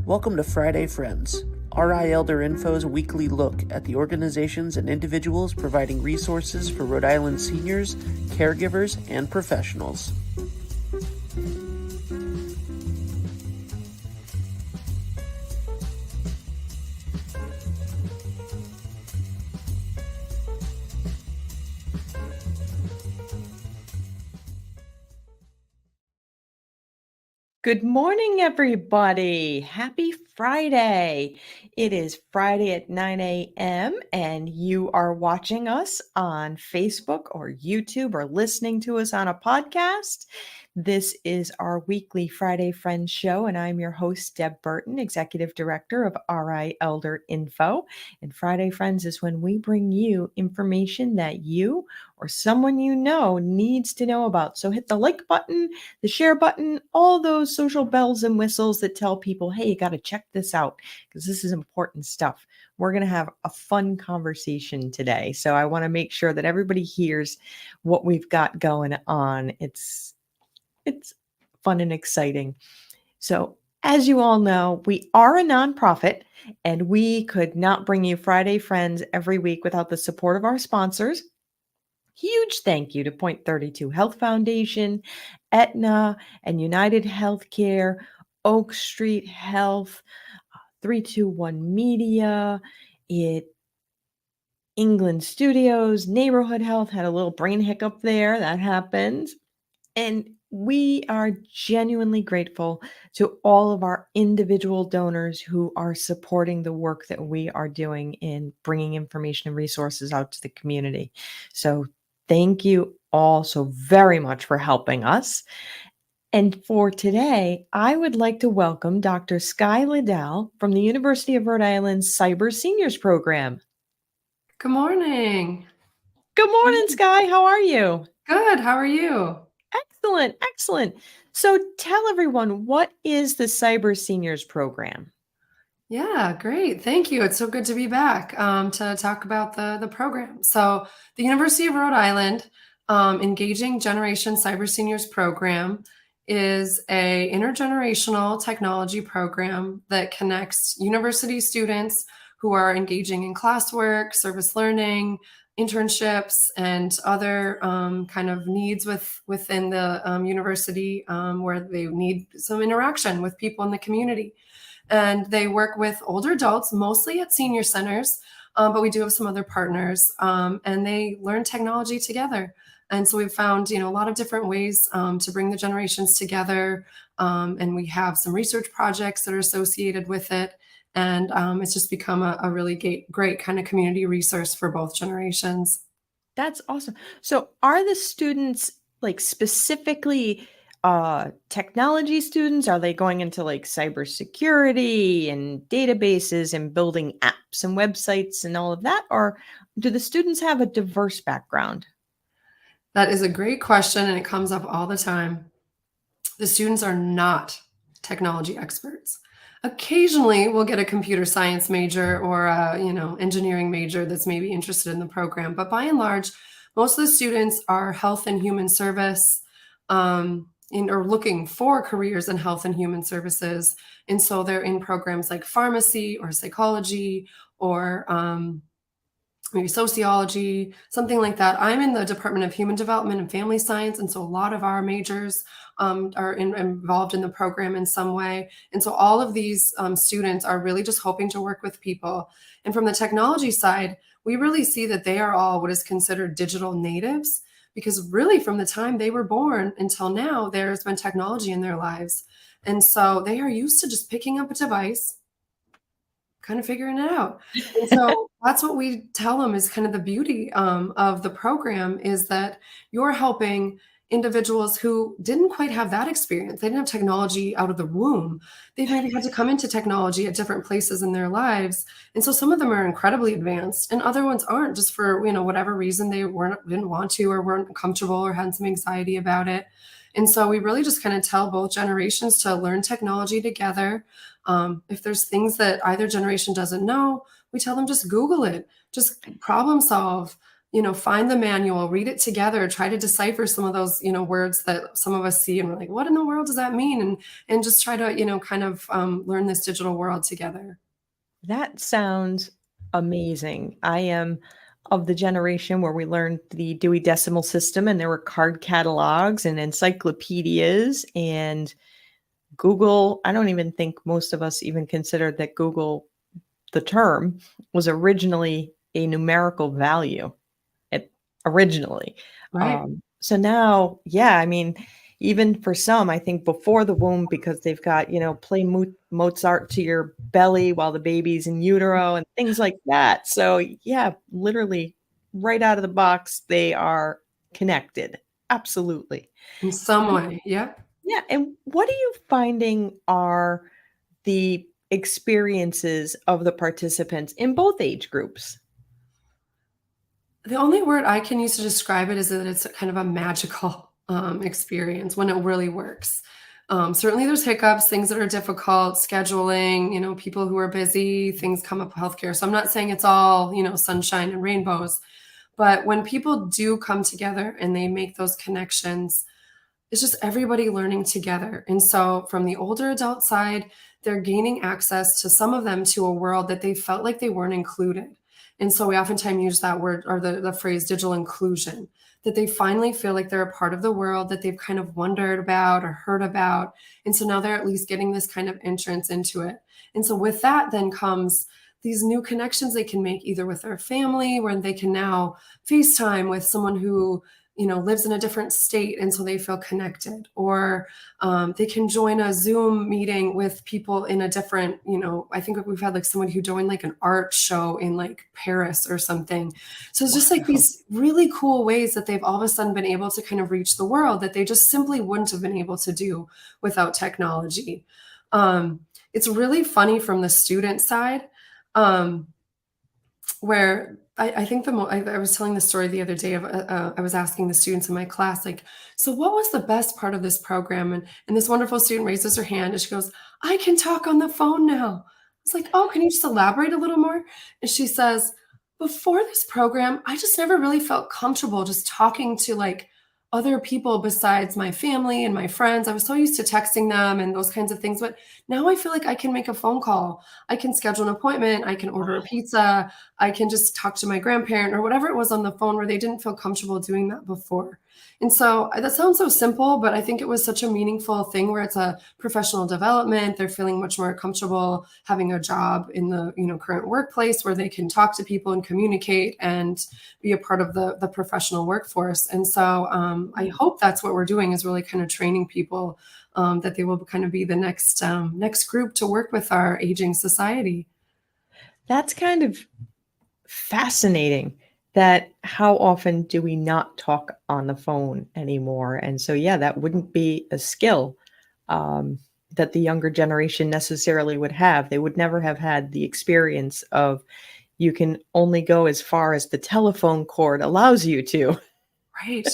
Welcome to Friday Friends, RI Elder Info's weekly look at the organizations and individuals providing resources for Rhode Island seniors, caregivers, and professionals. Good morning, everybody. Happy Friday. It is Friday at 9 a.m. and you are watching us on Facebook or YouTube or listening to us on a podcast. This is our weekly Friday Friends show, and I'm your host, Deb Burton, Executive Director of RI Elder Info. And Friday Friends is when we bring you information that you or someone you know needs to know about. So hit the like button, the share button, all those social bells and whistles that tell people, hey, you got to check this out because this is important stuff. We're going to have a fun conversation today. So I want to make sure that everybody hears what we've got going on. It's fun and exciting. So as you all know, we are a nonprofit and we could not bring you Friday Friends every week without the support of our sponsors. Huge thank you to Point 32 Health Foundation, Aetna, and United Healthcare, Oak Street Health, 321 Media, England Studios, Neighborhood Health had a little brain hiccup there. That happens. And we are genuinely grateful to all of our individual donors who are supporting the work that we are doing in bringing information and resources out to the community. So thank you all so very much for helping us. And for today, I would like to welcome Dr. Skye Leedahl from the University of Rhode Island's Cyber Seniors Program. Good morning. Good morning, Skye. How are you? Good. How are you? Excellent. Excellent. So tell everyone, what is the Cyber Seniors Program? Yeah, great. Thank you. It's so good to be back to talk about the program. So the University of Rhode Island Engaging Generation Cyber Seniors Program is a intergenerational technology program that connects university students who are engaging in classwork, service learning, internships, and other kind of needs within the university where they need some interaction with people in the community. And they work with older adults, mostly at senior centers, but we do have some other partners, and they learn technology together. And so we've found, a lot of different ways to bring the generations together, and we have some research projects that are associated with it. And it's just become a really great kind of community resource for both generations. That's awesome. So are the students like specifically technology students? Are they going into like cybersecurity and databases and building apps and websites and all of that? Or do the students have a diverse background? That is a great question, and it comes up all the time. The students are not technology experts. Occasionally, we'll get a computer science major or a, engineering major that's maybe interested in the program. But by and large, most of the students are health and human service, or looking for careers in health and human services. And so they're in programs like pharmacy or psychology or maybe sociology, something like that. I'm in the Department of Human Development and Family Science, and so a lot of our majors are involved in the program in some way. And so all of these students are really just hoping to work with people. And from the technology side, we really see that they are all what is considered digital natives, because really from the time they were born until now, there's been technology in their lives. And so they are used to just picking up a device, kind of figuring it out. And so that's what we tell them is kind of the beauty of the program, is that you're helping individuals who didn't quite have that experience. They didn't have technology out of the womb. They've maybe had to come into technology at different places in their lives. And so some of them are incredibly advanced and other ones aren't, just for, whatever reason they didn't want to or weren't comfortable or had some anxiety about it. And so we really just kind of tell both generations to learn technology together. If there's things that either generation doesn't know, we tell them just Google it, just problem solve, find the manual, read it together, try to decipher some of those, words that some of us see and we're like, what in the world does that mean? And just try to, kind of learn this digital world together. That sounds amazing. I am of the generation where we learned the Dewey Decimal System, and there were card catalogs and encyclopedias and Google. I don't even think most of us even considered that Google, the term, was originally a numerical value. It originally. Right. So now, yeah, I mean, even for some, I think before the womb, because they've got, play Mozart to your belly while the baby's in utero and things like that. So yeah, literally right out of the box, they are connected. Absolutely. In some way. Yep. Yeah. And what are you finding are the experiences of the participants in both age groups? The only word I can use to describe it is that it's kind of a magical experience when it really works. Certainly there's hiccups, things that are difficult, scheduling, people who are busy, things come up with healthcare. So I'm not saying it's all, sunshine and rainbows, but when people do come together and they make those connections, it's just everybody learning together. And so from the older adult side, they're gaining access to some of them to a world that they felt like they weren't included. And so we oftentimes use that word or the phrase digital inclusion, that they finally feel like they're a part of the world that they've kind of wondered about or heard about. And so now they're at least getting this kind of entrance into it. And so with that then comes these new connections they can make either with their family, where they can now FaceTime with someone who lives in a different state, and so they feel connected, or they can join a Zoom meeting with people in a different, I think we've had like someone who joined like an art show in like Paris or something. So it's just like these really cool ways that they've all of a sudden been able to kind of reach the world that they just simply wouldn't have been able to do without technology. It's really funny from the student side, where I think I was telling the story the other day of I was asking the students in my class, like, so what was the best part of this program? And this wonderful student raises her hand and she goes, I can talk on the phone now. It's like, oh, can you just elaborate a little more? And she says, before this program, I just never really felt comfortable just talking to like other people besides my family and my friends. I was so used to texting them and those kinds of things. But now I feel like I can make a phone call. I can schedule an appointment. I can order a pizza. I can just talk to my grandparent or whatever it was on the phone where they didn't feel comfortable doing that before. And so that sounds so simple, but I think it was such a meaningful thing where it's a professional development. They're feeling much more comfortable having a job in the current workplace where they can talk to people and communicate and be a part of the professional workforce. And so I hope that's what we're doing, is really kind of training people that they will kind of be the next group to work with our aging society. That's kind of fascinating, that how often do we not talk on the phone anymore? And so, yeah, that wouldn't be a skill that the younger generation necessarily would have. They would never have had the experience of you can only go as far as the telephone cord allows you to. Right,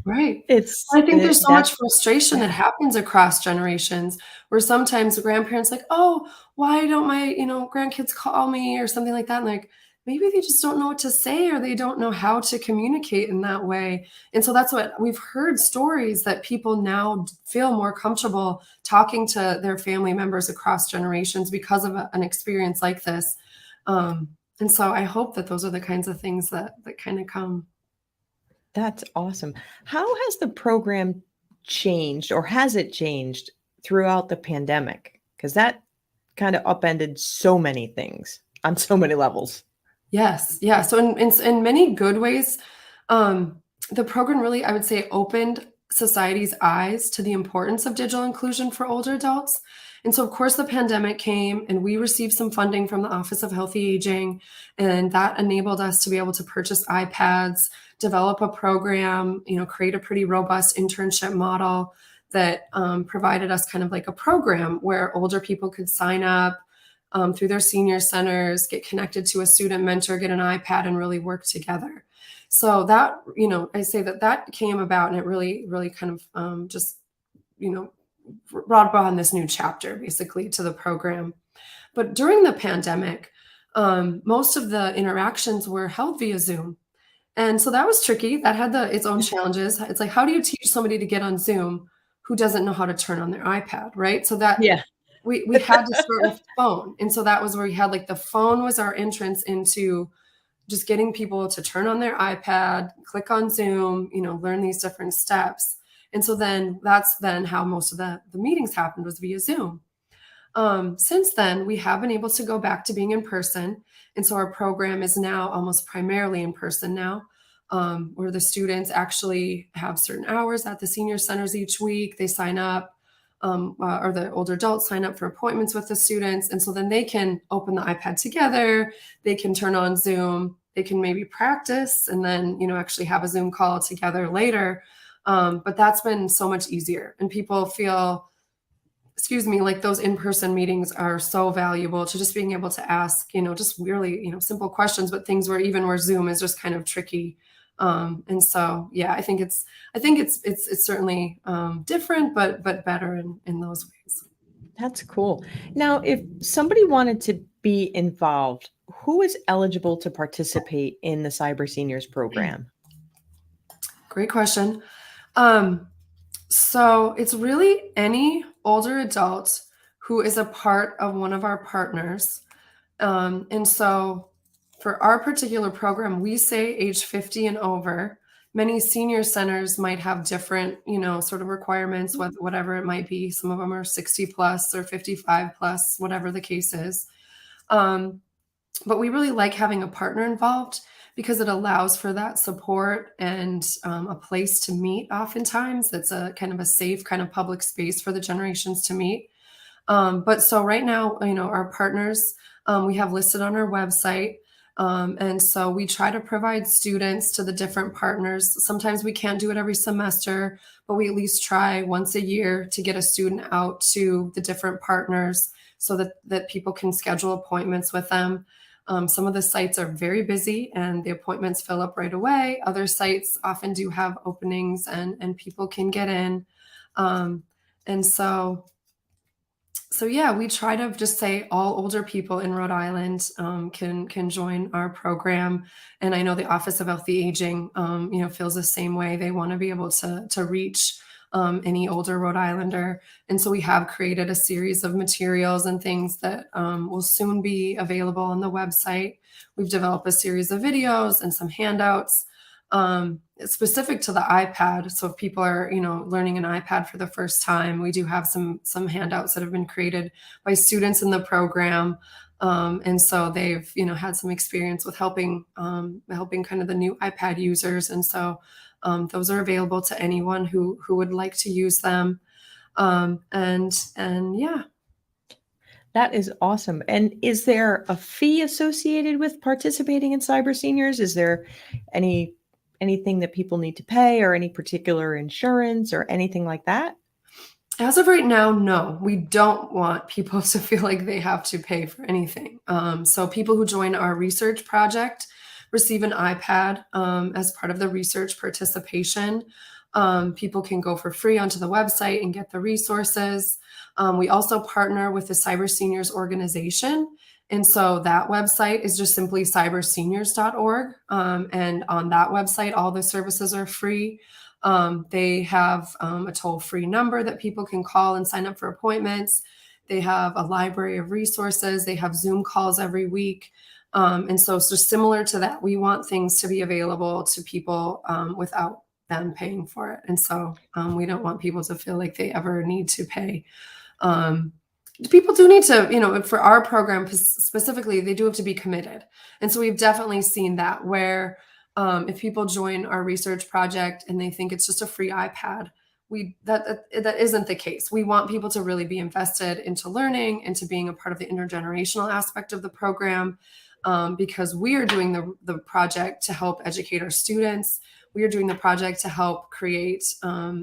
right. I I think there's so much frustration that happens across generations, where sometimes the grandparents like, oh, why don't my, grandkids call me or something like that? And like, maybe they just don't know what to say, or they don't know how to communicate in that way. And so that's what we've heard, stories that people now feel more comfortable talking to their family members across generations because of an experience like this. And so I hope that those are the kinds of things that kind of come. That's awesome. How has the program changed, or has it changed throughout the pandemic? Because that kind of upended so many things on so many levels. Yes. Yeah. So in many good ways, the program really, I would say, opened society's eyes to the importance of digital inclusion for older adults. And so, of course, the pandemic came and we received some funding from the Office of Healthy Aging, and that enabled us to be able to purchase iPads, develop a program, create a pretty robust internship model that provided us kind of like a program where older people could sign up through their senior centers, get connected to a student mentor, get an iPad, and really work together. So that, I say that came about, and it really, really kind of just, brought on this new chapter basically to the program. But during the pandemic, most of the interactions were held via Zoom. And so that was tricky. That had its own challenges. It's like, how do you teach somebody to get on Zoom who doesn't know how to turn on their iPad, right? So that Yeah. we had to start with the phone. And so that was where we had like the phone was our entrance into just getting people to turn on their iPad, click on Zoom, learn these different steps. And so then that's then how most of the meetings happened, was via Zoom. Since then, we have been able to go back to being in person. And so our program is now almost primarily in person now, where the students actually have certain hours at the senior centers each week. They sign up, or the older adults sign up for appointments with the students. And so then they can open the iPad together. They can turn on Zoom. They can maybe practice and then, actually have a Zoom call together later. But that's been so much easier. And people feel, like those in-person meetings are so valuable to just being able to ask, just really, simple questions, but things where Zoom is just kind of tricky. And so, yeah, I think it's certainly different, but better in those ways. That's cool. Now, if somebody wanted to be involved, who is eligible to participate in the Cyber Seniors program? Great question. So it's really any older adult who is a part of one of our partners. And so for our particular program, we say age 50 and over. Many senior centers might have different, sort of requirements, whatever it might be. Some of them are 60 plus or 55 plus, whatever the case is. But we really like having a partner involved because it allows for that support and a place to meet. Oftentimes, that's a kind of a safe kind of public space for the generations to meet. But so right now, our partners we have listed on our website. And so we try to provide students to the different partners. Sometimes we can't do it every semester, but we at least try once a year to get a student out to the different partners so that people can schedule appointments with them. Some of the sites are very busy and the appointments fill up right away. Other sites often do have openings and people can get in. And so yeah, we try to just say all older people in Rhode Island can join our program. And I know the Office of Healthy Aging, feels the same way. They want to be able to reach any older Rhode Islander. And so we have created a series of materials and things that will soon be available on the website. We've developed a series of videos and some handouts specific to the iPad. So if people are, learning an iPad for the first time, we do have some handouts that have been created by students in the program. And so they've, had some experience with helping kind of the new iPad users. And so those are available to anyone who would like to use them. And yeah. That is awesome. And is there a fee associated with participating in Cyber Seniors? Is there anything that people need to pay or any particular insurance or anything like that? As of right now, no, we don't want people to feel like they have to pay for anything. So people who join our research project receive an iPad as part of the research participation. People can go for free onto the website and get the resources. We also partner with the Cyber Seniors organization. And so that website is just simply cyberseniors.org. And on that website, all the services are free. They have a toll-free number that people can call and sign up for appointments. They have a library of resources. They have Zoom calls every week. And so it's just similar to that. We want things to be available to people without them paying for it. And so we don't want people to feel like they ever need to pay. People do need to, for our program specifically, they do have to be committed. And so we've definitely seen that where if people join our research project and they think it's just a free iPad, that isn't the case. We want people to really be invested into learning, into being a part of the intergenerational aspect of the program, because we are doing the project to help educate our students. We are doing the project to help create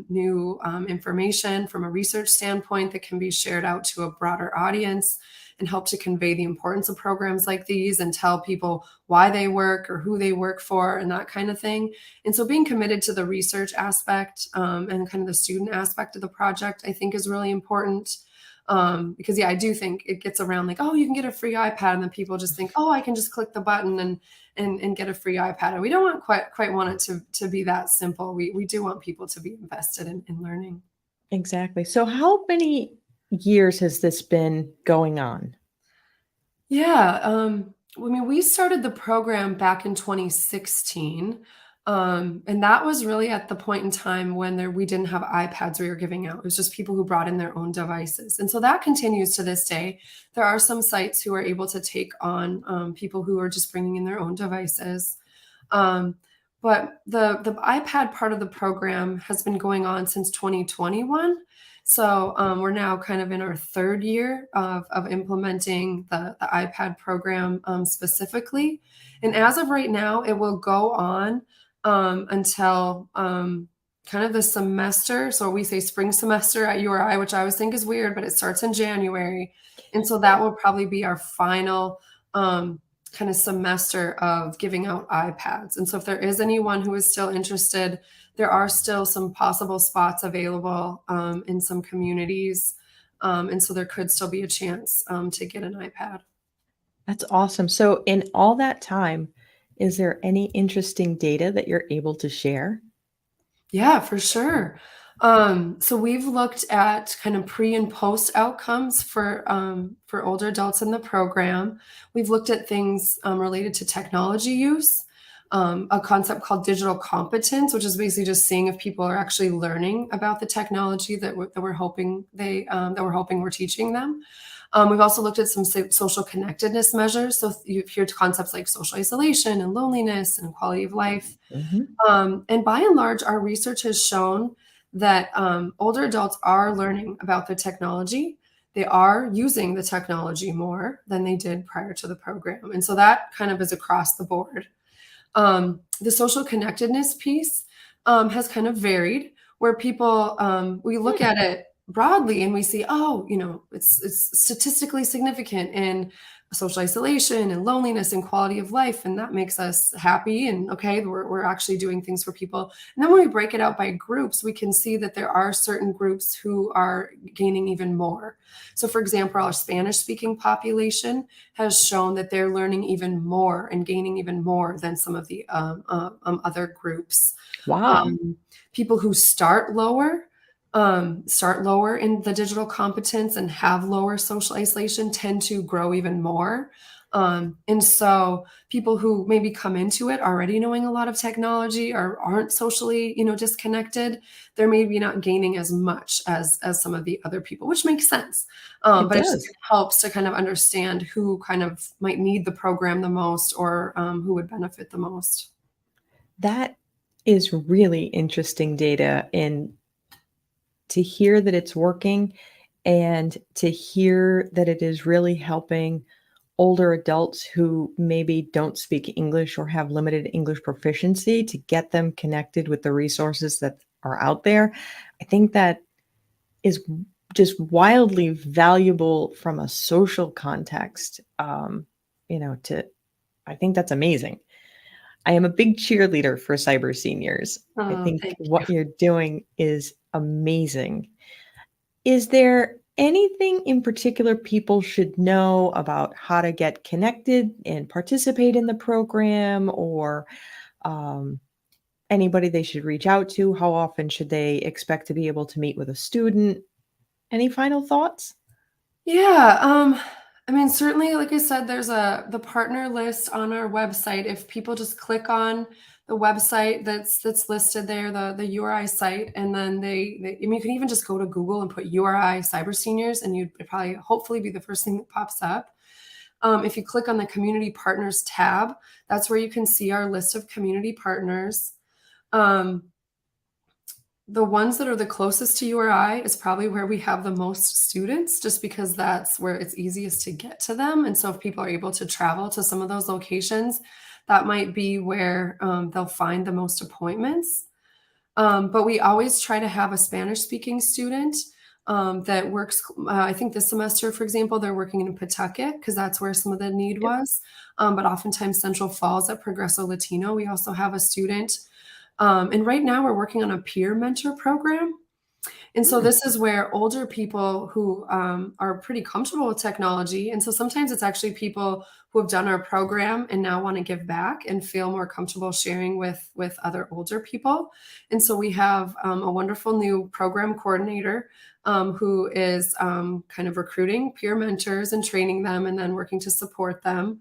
new information from a research standpoint that can be shared out to a broader audience and help to convey the importance of programs like these and tell people why they work or who they work for and that kind of thing. And so being committed to the research aspect and kind of the student aspect of the project, I think is really important. Because I do think it gets around like, oh, you can get a free iPad. And then people just think, oh, I can just click the button and get a free iPad. And we don't want quite want it to be that simple. We do want people to be invested in learning. Exactly. So how many years has this been going on? Yeah, I mean, we started the program back in 2016, and that was really at the point in time when we didn't have iPads we were giving out. It was just people who brought in their own devices, and so that continues to this day. There are some sites who are able to take on people who are just bringing in their own devices, um, but the iPad part of the program has been going on since 2021. So we're now kind of in our third year of implementing the iPad program specifically. And as of right now, it will go on until kind of the semester. So we say spring semester at URI, which I always think is weird, but it starts in January. And so that will probably be our final kind of semester of giving out iPads. And so if there is anyone who is still interested, there are still some possible spots available in some communities. And so there could still be a chance to get an iPad. That's awesome. So in all that time, is there any interesting data that you're able to share? Yeah, for sure. So we've looked at kind of pre and post outcomes for older adults in the program. We've looked at things related to technology use, a concept called digital competence, which is basically just seeing if people are actually learning about the technology that we're hoping we're teaching them. We've also looked at some social connectedness measures. So you've heard concepts like social isolation and loneliness and quality of life. Mhm. And by and large, our research has shown that older adults are learning about the technology. They are using the technology more than they did prior to the program. And so that kind of is across the board. The social connectedness piece has kind of varied, where people, we look Hmm. at it broadly and we see, oh, it's statistically significant in social isolation and loneliness and quality of life. And that makes us happy. And okay, we're actually doing things for people. And then when we break it out by groups, we can see that there are certain groups who are gaining even more. So for example, our Spanish speaking population has shown that they're learning even more and gaining even more than some of the other groups. Wow. People who start lower in the digital competence and have lower social isolation tend to grow even more. And so people who maybe come into it already knowing a lot of technology or aren't socially, disconnected, they're maybe not gaining as much as some of the other people, which makes sense. It But it just does. helps to kind of understand who kind of might need the program the most or who would benefit the most. That is really interesting data, and to hear that it's working and to hear that it is really helping older adults who maybe don't speak English or have limited English proficiency to get them connected with the resources that are out there. I think that is just wildly valuable from a social context. To I think that's amazing. I am a big cheerleader for cyber seniors. I Oh, think thank you. what you're doing is amazing. Is there anything in particular people should know about how to get connected and participate in the program, or um, anybody they should reach out to? How often should they expect to be able to meet with a student? Any final thoughts? Yeah, I mean, certainly, like I said, there's the partner list on our website. If people just click on the website that's listed there, the URI site, and then I mean, you can even just go to Google and put URI Cyber Seniors, and you'd probably hopefully be the first thing that pops up. If you click on the Community Partners tab, that's where you can see our list of community partners. Um, the ones that are the closest to URI is probably where we have the most students, just because that's where it's easiest to get to them. And so if people are able to travel to some of those locations, that might be where they'll find the most appointments. But we always try to have a Spanish speaking student that works. I think this semester, for example, they're working in Pawtucket because that's where some of the need Yep. was. But oftentimes Central Falls at Progresso Latino, we also have a student. And right now we're working on a peer mentor program. And so Hmm. this is where older people who are pretty comfortable with technology, and so sometimes it's actually people who have done our program and now want to give back and feel more comfortable sharing with other older people. And so we have a wonderful new program coordinator who is kind of recruiting peer mentors and training them and then working to support them.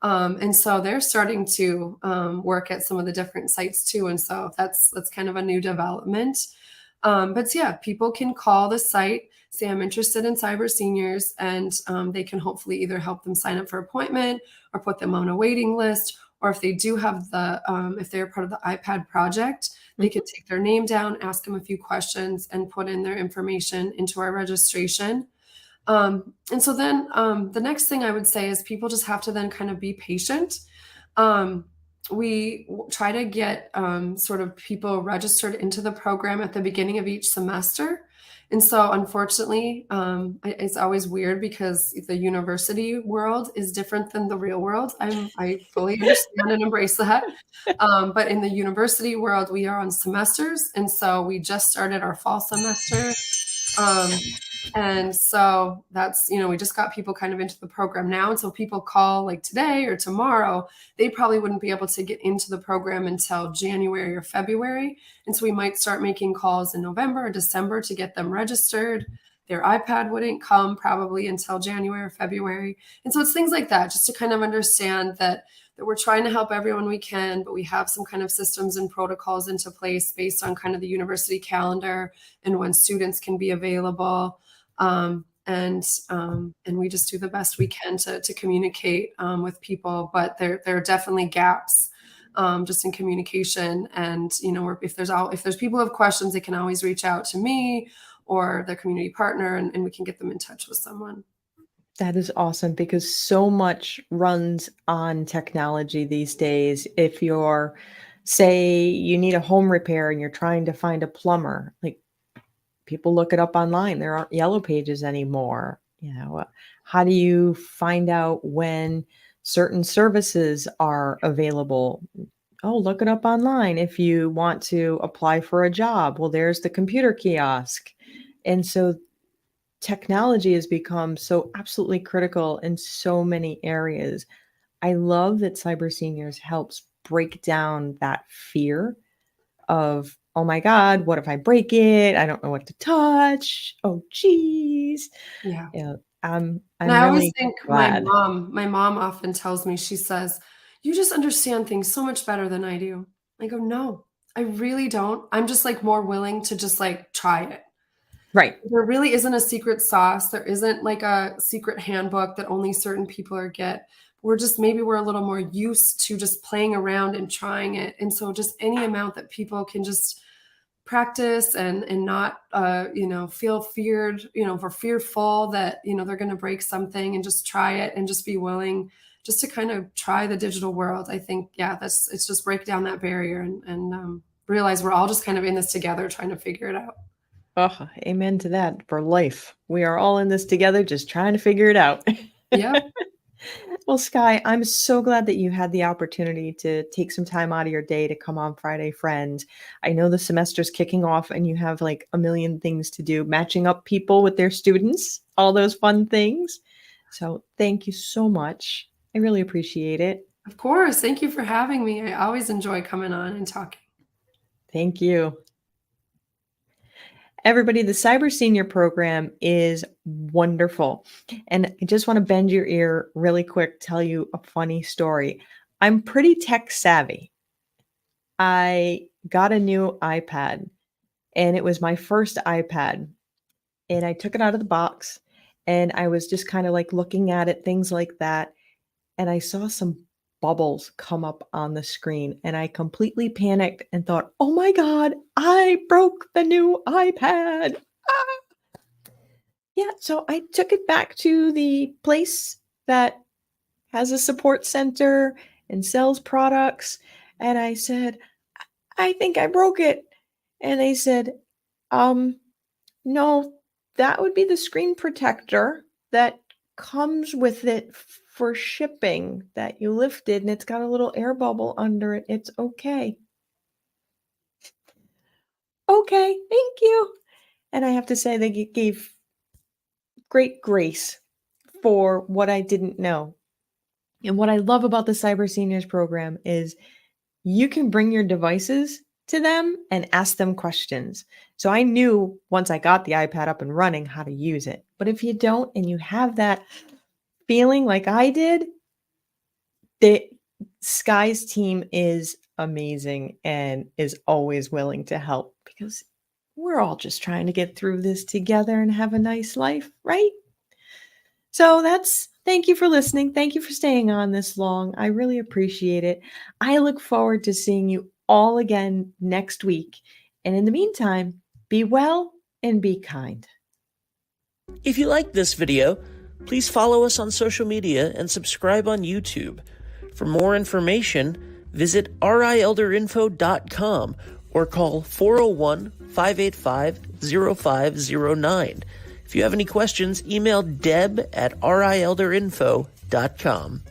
And so they're starting to work at some of the different sites too. And so that's kind of a new development. But yeah, people can call the site, say, I'm interested in cyber seniors, and they can hopefully either help them sign up for appointment or put them on a waiting list. Or if they do have if they're part of the iPad project, they could take their name down, ask them a few questions, and put in their information into our registration. And so then the next thing I would say is people just have to then kind of be patient. We try to get sort of people registered into the program at the beginning of each semester. And so unfortunately, it's always weird because the university world is different than the real world. I fully understand and embrace that. But in the university world, we are on semesters. And so we just started our fall semester. And so that's, we just got people kind of into the program now. And so people call like today or tomorrow, they probably wouldn't be able to get into the program until January or February. And so we might start making calls in November or December to get them registered. Their iPad wouldn't come probably until January or February. And so it's things like that, just to kind of understand that we're trying to help everyone we can, but we have some kind of systems and protocols into place based on kind of the university calendar and when students can be available. And we just do the best we can to communicate with people, but there are definitely gaps just in communication. And if there's people who have questions, they can always reach out to me or their community partner, and we can get them in touch with someone. That is awesome because so much runs on technology these days. If you're, say, you need a home repair and you're trying to find a plumber, like people look it up online. There aren't yellow pages anymore. How do you find out when certain services are available? Oh, look it up online. If you want to apply for a job, well, there's the computer kiosk. And so technology has become so absolutely critical in so many areas. I love that Cyber Seniors helps break down that fear of, oh my God, what if I break it? I don't know what to touch. Oh, geez. Yeah. I'm And I always really think glad. my mom often tells me, she says, you just understand things so much better than I do. I go, no, I really don't. I'm just like more willing to just like try it. Right. There really isn't a secret sauce. There isn't like a secret handbook that only certain people get. Maybe we're a little more used to just playing around and trying it. And so just any amount that people can just practice and not, feel feared, or fearful that, they're going to break something, and just try it and just be willing just to kind of try the digital world. I think, it's just break down that barrier and realize we're all just kind of in this together trying to figure it out. Oh, amen to that for life. We are all in this together, just trying to figure it out. Yeah. Well, Skye, I'm so glad that you had the opportunity to take some time out of your day to come on Friday Friend. I know the semester's kicking off and you have like a million things to do, matching up people with their students, all those fun things. So thank you so much. I really appreciate it. Of course. Thank you for having me. I always enjoy coming on and talking. Thank you. Everybody, the Cyber Senior program is wonderful. And I just want to bend your ear really quick, tell you a funny story. I'm pretty tech savvy. I got a new iPad, and it was my first iPad. And I took it out of the box, and I was just kind of like looking at it, things like that. And I saw some bubbles come up on the screen, and I completely panicked and thought, oh my God, I broke the new iPad. Ah! Yeah, so I took it back to the place that has a support center and sells products. And I said, I think I broke it. And they said, no, that would be the screen protector that comes with it for shipping that you lifted, and it's got a little air bubble under it. It's okay. Okay, thank you. And I have to say, they gave great grace for what I didn't know. And what I love about the Cyber Seniors program is you can bring your devices to them and ask them questions. So I knew once I got the iPad up and running how to use it. But if you don't and you have that feeling like I did, Skye's team is amazing and is always willing to help because we're all just trying to get through this together and have a nice life, right? So thank you for listening. Thank you for staying on this long. I really appreciate it. I look forward to seeing you all again next week. And in the meantime, be well and be kind. If you like this video, please follow us on social media and subscribe on YouTube. For more information, visit rielderinfo.com or call 401-585-0509. If you have any questions, email deb@rielderinfo.com.